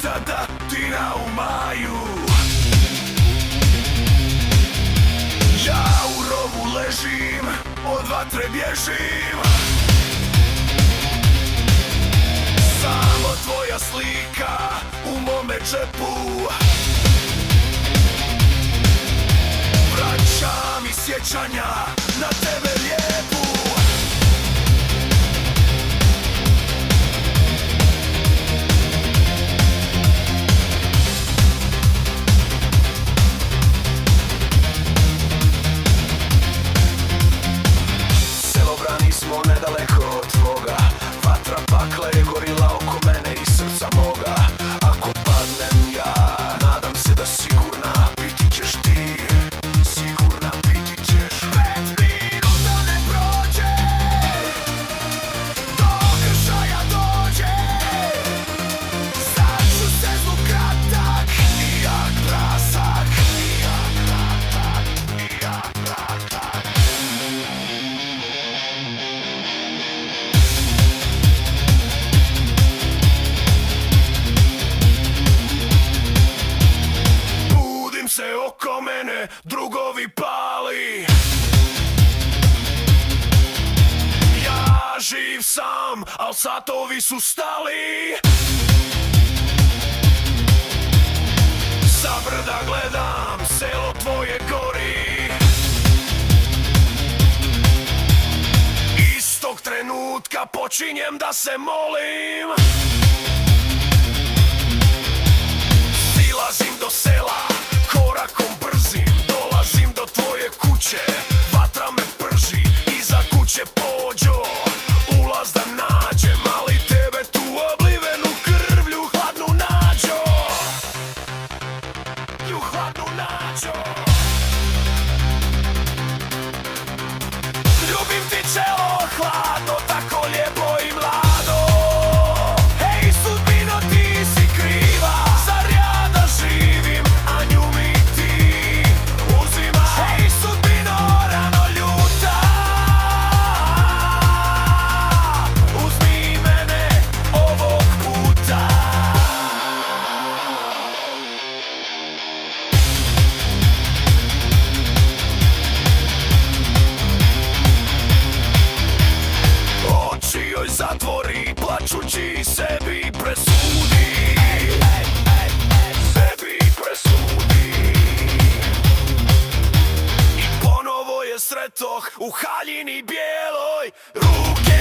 tada tina u maju. Ja u rovu ležim, od vatre bježim. Samo tvoja slika u mome džepu vraća mi sjećanja na tebe lijepu. Smo nedaleko od tvoga, vatra pakla je gorila oko mene i srca moga. Ako padnem ja, nadam se da sigurna biti ćeš ti, sigurna biti ćeš. 5 minuta ne prođe, do kršaja dođe. Sad ću se zvuk kratak i jak prasak, i jak kratak, i jak kratak. Se oko mene drugovi pali. Ja živ sam, al satovi su stali. Sa brda gledam, selo tvoje gori. Istog trenutka počinjem da se molim. Silazim do sela, korakom brzim, dolazim do tvoje kuće. Vatra me prži, iza kuće pođo, ulaz da nađem, ali tebe tu oblivenu krvlju hladnu nađo. Lju hladnu nađo. Ljubim ti čelo hladno, tako lijepo i mlado. Hej sudbino, ti si kriva, zar ja da živim, a nju mi ti uzima. Hej sudbino, rano ljuta, uzmi mene ovog puta. Oči joj zatvori, plačući sebi presudi. Sebi presudi. I ponovo je sretoh u haljini bijeloj. Ruke